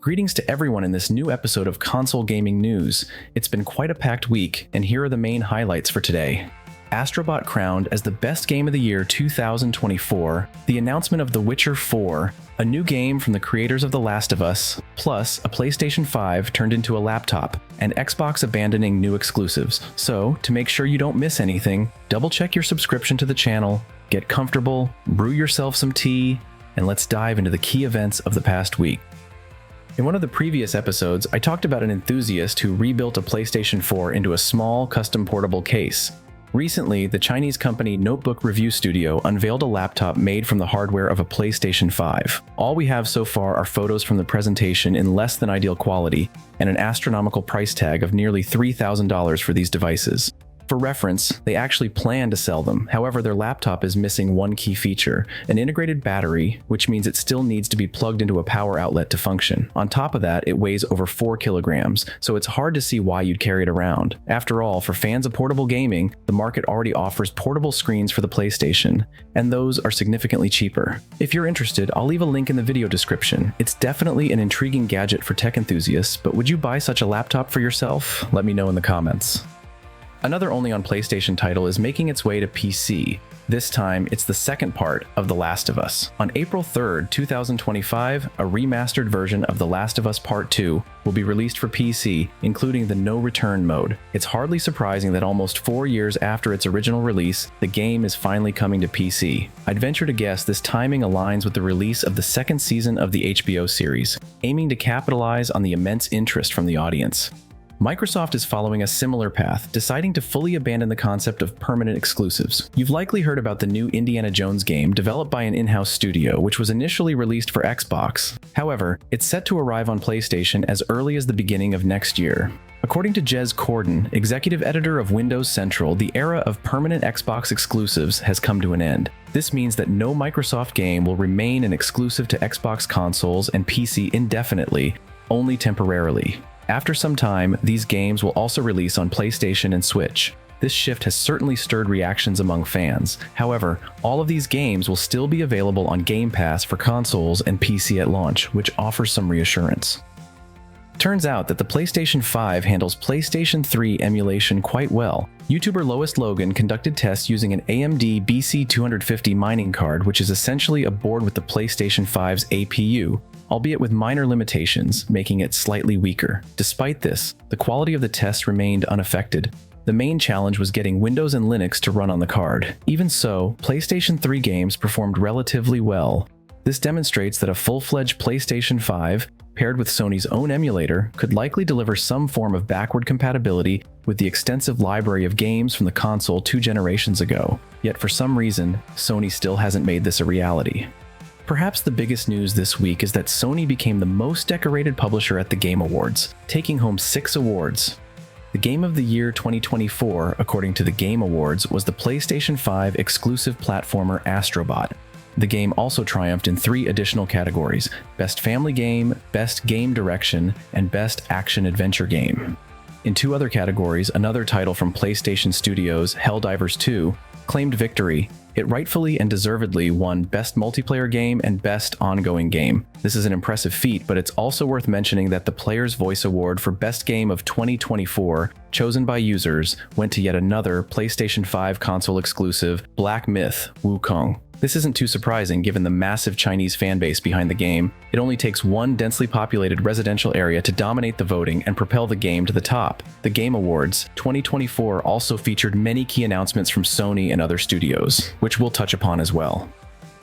Greetings to everyone in this new episode of Console Gaming News. It's been quite a packed week, and here are the main highlights for today. Astro Bot crowned as the best game of the year 2024, the announcement of The Witcher 4, a new game from the creators of The Last of Us, plus a PlayStation 5 turned into a laptop, and Xbox abandoning new exclusives. So, to make sure you don't miss anything, double-check your subscription to the channel, get comfortable, brew yourself some tea, and let's dive into the key events of the past week. In one of the previous episodes, I talked about an enthusiast who rebuilt a PlayStation 4 into a small, custom portable case. Recently, the Chinese company Notebook Review Studio unveiled a laptop made from the hardware of a PlayStation 5. All we have so far are photos from the presentation in less than ideal quality, and an astronomical price tag of nearly $3,000 for these devices. For reference, they actually plan to sell them. However, their laptop is missing one key feature, an integrated battery, which means it still needs to be plugged into a power outlet to function. On top of that, it weighs over 4 kilograms, so it's hard to see why you'd carry it around. After all, for fans of portable gaming, the market already offers portable screens for the PlayStation, and those are significantly cheaper. If you're interested, I'll leave a link in the video description. It's definitely an intriguing gadget for tech enthusiasts, but would you buy such a laptop for yourself? Let me know in the comments. Another only on PlayStation title is making its way to PC. This time, it's the second part of The Last of Us. On April 3rd, 2025, a remastered version of The Last of Us Part 2 will be released for PC, including the no return mode. It's hardly surprising that almost 4 years after its original release, the game is finally coming to PC. I'd venture to guess this timing aligns with the release of the second season of the HBO series, aiming to capitalize on the immense interest from the audience. Microsoft is following a similar path, deciding to fully abandon the concept of permanent exclusives. You've likely heard about the new Indiana Jones game developed by an in-house studio, which was initially released for Xbox. However, it's set to arrive on PlayStation as early as the beginning of next year. According to Jez Corden, executive editor of Windows Central, the era of permanent Xbox exclusives has come to an end. This means that no Microsoft game will remain an exclusive to Xbox consoles and PC indefinitely, only temporarily. After some time, these games will also release on PlayStation and Switch. This shift has certainly stirred reactions among fans. However, all of these games will still be available on Game Pass for consoles and PC at launch, which offers some reassurance. Turns out that the PlayStation 5 handles PlayStation 3 emulation quite well. YouTuber Lois Logan conducted tests using an AMD BC250 mining card, which is essentially a board with the PlayStation 5's APU, albeit with minor limitations, making it slightly weaker. Despite this, the quality of the test remained unaffected. The main challenge was getting Windows and Linux to run on the card. Even so, PlayStation 3 games performed relatively well. This demonstrates that a full-fledged PlayStation 5, paired with Sony's own emulator, could likely deliver some form of backward compatibility with the extensive library of games from the console 2 generations ago. Yet for some reason, Sony still hasn't made this a reality. Perhaps the biggest news this week is that Sony became the most decorated publisher at the Game Awards, taking home 6 awards. The Game of the Year 2024, according to the Game Awards, was the PlayStation 5 exclusive platformer Astro Bot. The game also triumphed in 3 additional categories: Best Family Game, Best Game Direction, and Best Action Adventure Game. In 2 other categories, another title from PlayStation Studios, Helldivers 2, claimed victory. It rightfully and deservedly won Best Multiplayer Game and Best Ongoing Game. This is an impressive feat, but it's also worth mentioning that the Player's Voice Award for Best Game of 2024, chosen by users, went to yet another PlayStation 5 console exclusive, Black Myth: Wukong. This isn't too surprising given the massive Chinese fanbase behind the game. It only takes one densely populated residential area to dominate the voting and propel the game to the top. The Game Awards 2024 also featured many key announcements from Sony and other studios, which we'll touch upon as well.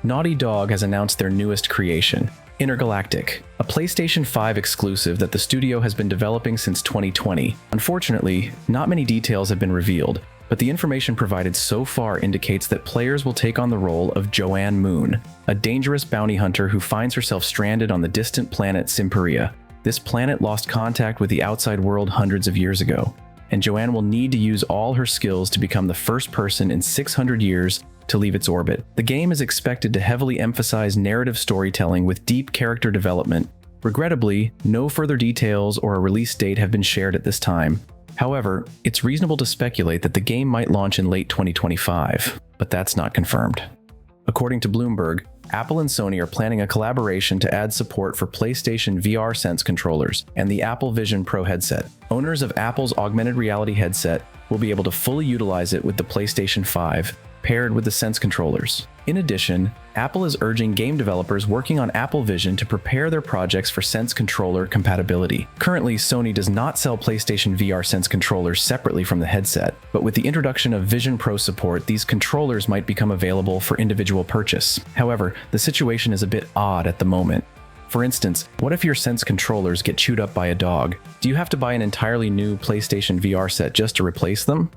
Naughty Dog has announced their newest creation, Intergalactic, a PlayStation 5 exclusive that the studio has been developing since 2020. Unfortunately, not many details have been revealed, but the information provided so far indicates that players will take on the role of Joanne Moon, a dangerous bounty hunter who finds herself stranded on the distant planet Simperia. This planet lost contact with the outside world hundreds of years ago, and Joanne will need to use all her skills to become the first person in 600 years to leave its orbit. The game is expected to heavily emphasize narrative storytelling with deep character development. Regrettably, no further details or a release date have been shared at this time. However, it's reasonable to speculate that the game might launch in late 2025, but that's not confirmed. According to Bloomberg, Apple and Sony are planning a collaboration to add support for PlayStation VR Sense controllers and the Apple Vision Pro headset. Owners of Apple's augmented reality headset will be able to fully utilize it with the PlayStation 5, paired with the Sense controllers. In addition, Apple is urging game developers working on Apple Vision to prepare their projects for Sense controller compatibility. Currently, Sony does not sell PlayStation VR Sense controllers separately from the headset, but with the introduction of Vision Pro support, these controllers might become available for individual purchase. However, the situation is a bit odd at the moment. For instance, what if your Sense controllers get chewed up by a dog? Do you have to buy an entirely new PlayStation VR set just to replace them?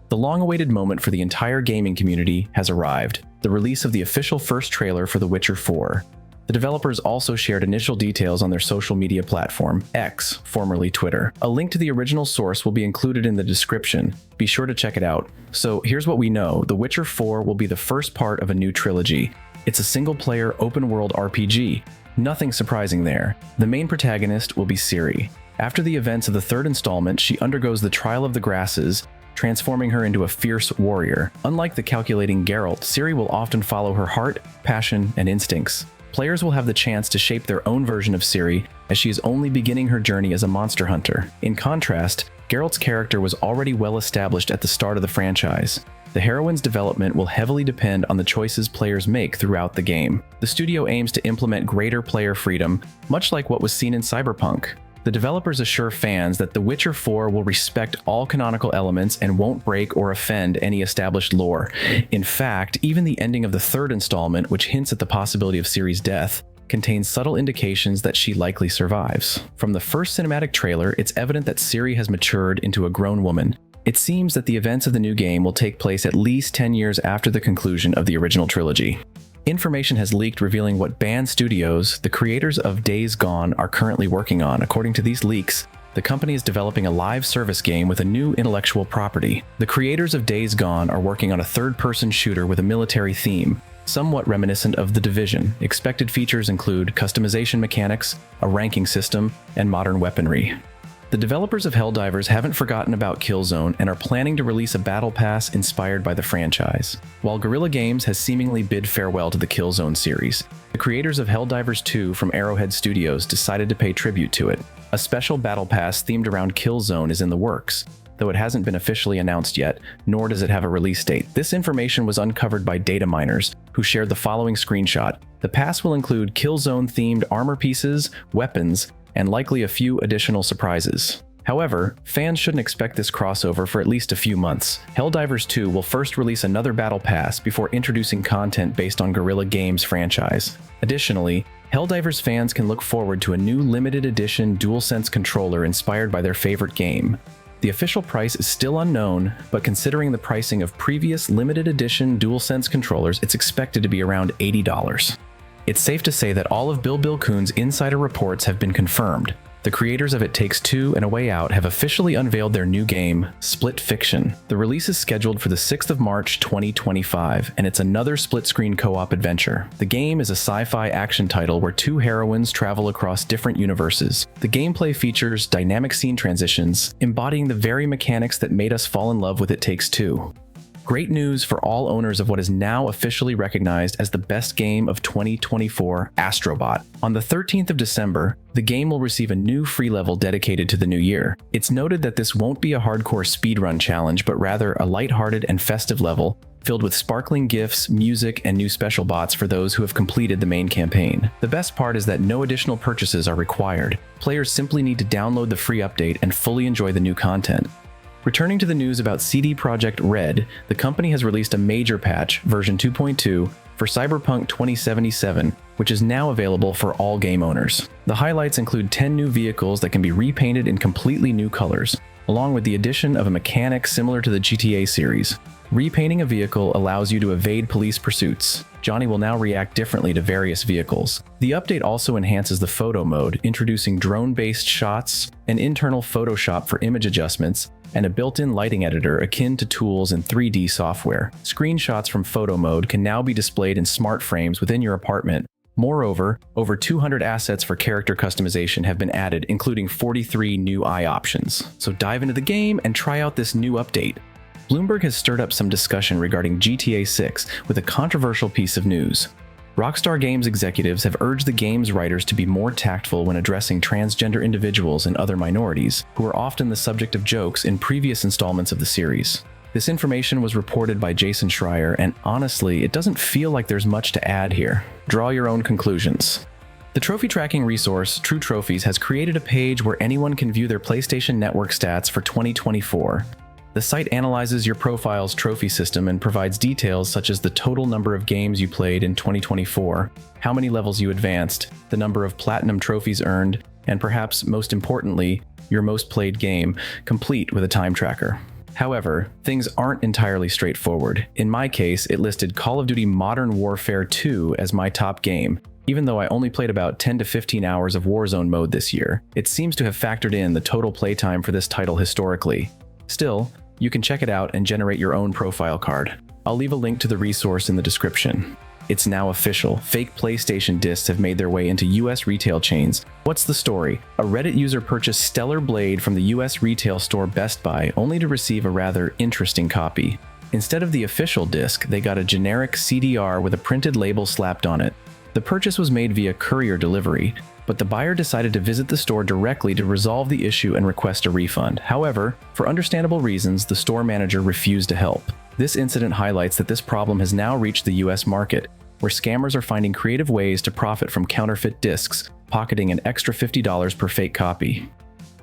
The long-awaited moment for the entire gaming community has arrived: the release of the official first trailer for The Witcher 4. The developers also shared initial details on their social media platform, X, formerly Twitter. A link to the original source will be included in the description. Be sure to check it out. So here's what we know: The Witcher 4 will be the first part of a new trilogy. It's a single-player, open-world RPG. Nothing surprising there. The main protagonist will be Ciri. After the events of the third installment, she undergoes the Trial of the Grasses, transforming her into a fierce warrior. Unlike the calculating Geralt, Ciri will often follow her heart, passion, and instincts. Players will have the chance to shape their own version of Ciri, as she is only beginning her journey as a monster hunter. In contrast, Geralt's character was already well established at the start of the franchise. The heroine's development will heavily depend on the choices players make throughout the game. The studio aims to implement greater player freedom, much like what was seen in Cyberpunk. The developers assure fans that The Witcher 4 will respect all canonical elements and won't break or offend any established lore. In fact, even the ending of the third installment, which hints at the possibility of Ciri's death, contains subtle indications that she likely survives. From the first cinematic trailer, it's evident that Ciri has matured into a grown woman. It seems that the events of the new game will take place at least 10 years after the conclusion of the original trilogy. Information has leaked revealing what Band Studios, the creators of Days Gone, are currently working on. According to these leaks, the company is developing a live service game with a new intellectual property. The creators of Days Gone are working on a third-person shooter with a military theme, somewhat reminiscent of The Division. Expected features include customization mechanics, a ranking system, and modern weaponry. The developers of Helldivers haven't forgotten about Killzone and are planning to release a battle pass inspired by the franchise. While Guerrilla Games has seemingly bid farewell to the Killzone series, the creators of Helldivers 2 from Arrowhead Studios decided to pay tribute to it. A special battle pass themed around Killzone is in the works, though it hasn't been officially announced yet, nor does it have a release date. This information was uncovered by data miners, who shared the following screenshot. The pass will include Killzone-themed armor pieces, weapons, and likely a few additional surprises. However, fans shouldn't expect this crossover for at least a few months. Helldivers 2 will first release another battle pass before introducing content based on Guerrilla Games' franchise. Additionally, Helldivers fans can look forward to a new limited edition DualSense controller inspired by their favorite game. The official price is still unknown, but considering the pricing of previous limited edition DualSense controllers, it's expected to be around $80. It's safe to say that all of Bill Kuhn's insider reports have been confirmed. The creators of It Takes Two and A Way Out have officially unveiled their new game, Split Fiction. The release is scheduled for the 6th of March 2025, and it's another split-screen co-op adventure. The game is a sci-fi action title where two heroines travel across different universes. The gameplay features dynamic scene transitions, embodying the very mechanics that made us fall in love with It Takes Two. Great news for all owners of what is now officially recognized as the best game of 2024, Astro Bot. On the 13th of December, the game will receive a new free level dedicated to the new year. It's noted that this won't be a hardcore speedrun challenge, but rather a lighthearted and festive level filled with sparkling gifts, music, and new special bots for those who have completed the main campaign. The best part is that no additional purchases are required. Players simply need to download the free update and fully enjoy the new content. Returning to the news about CD Projekt Red, the company has released a major patch, version 2.2, for Cyberpunk 2077, which is now available for all game owners. The highlights include 10 new vehicles that can be repainted in completely new colors, along with the addition of a mechanic similar to the GTA series. Repainting a vehicle allows you to evade police pursuits. Johnny will now react differently to various vehicles. The update also enhances the photo mode, introducing drone-based shots, an internal Photoshop for image adjustments, and a built-in lighting editor akin to tools in 3D software. Screenshots from photo mode can now be displayed in smart frames within your apartment. Moreover, over 200 assets for character customization have been added, including 43 new eye options. So dive into the game and try out this new update. Bloomberg has stirred up some discussion regarding GTA 6 with a controversial piece of news. Rockstar Games executives have urged the game's writers to be more tactful when addressing transgender individuals and other minorities, who are often the subject of jokes in previous installments of the series. This information was reported by Jason Schreier, and honestly, it doesn't feel like there's much to add here. Draw your own conclusions. The trophy tracking resource, True Trophies, has created a page where anyone can view their PlayStation Network stats for 2024. The site analyzes your profile's trophy system and provides details such as the total number of games you played in 2024, how many levels you advanced, the number of platinum trophies earned, and perhaps most importantly, your most played game, complete with a time tracker. However, things aren't entirely straightforward. In my case, it listed Call of Duty Modern Warfare 2 as my top game. Even though I only played about 10 to 15 hours of Warzone mode this year, it seems to have factored in the total playtime for this title historically. Still, you can check it out and generate your own profile card. I'll leave a link to the resource in the description. It's now official. Fake PlayStation discs have made their way into US retail chains. What's the story? A Reddit user purchased Stellar Blade from the US retail store Best Buy, only to receive a rather interesting copy. Instead of the official disc, they got a generic CDR with a printed label slapped on it. The purchase was made via courier delivery, but the buyer decided to visit the store directly to resolve the issue and request a refund. However, for understandable reasons, the store manager refused to help. This incident highlights that this problem has now reached the US market, where scammers are finding creative ways to profit from counterfeit discs, pocketing an extra $50 per fake copy.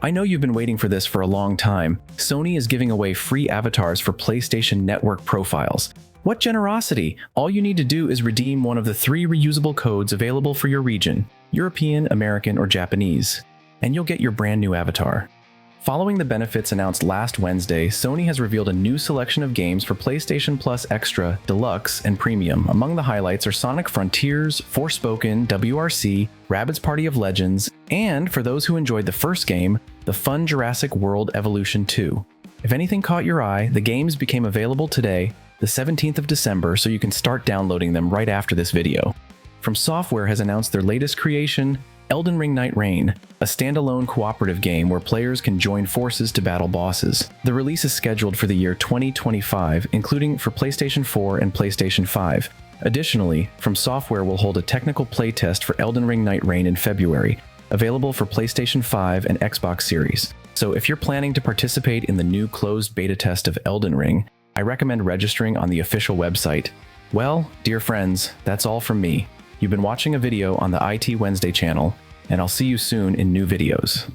I know you've been waiting for this for a long time. Sony is giving away free avatars for PlayStation Network profiles. What generosity! All you need to do is redeem one of the 3 reusable codes available for your region, European, American, or Japanese, and you'll get your brand new avatar. Following the benefits announced last Wednesday, Sony has revealed a new selection of games for PlayStation Plus Extra, Deluxe, and Premium. Among the highlights are Sonic Frontiers, Forspoken, WRC, Rabbids Party of Legends, and, for those who enjoyed the first game, the fun Jurassic World Evolution 2. If anything caught your eye, the games became available today, the 17th of December, so you can start downloading them right after this video. From Software has announced their latest creation, Elden Ring Night Reign, a standalone cooperative game where players can join forces to battle bosses. The release is scheduled for the year 2025, including for PlayStation 4 and PlayStation 5. Additionally, From Software will hold a technical playtest for Elden Ring Night Reign in February, available for PlayStation 5 and Xbox Series. So if you're planning to participate in the new closed beta test of Elden Ring, I recommend registering on the official website. Well, dear friends, that's all from me. You've been watching a video on the IT Wednesday channel, and I'll see you soon in new videos.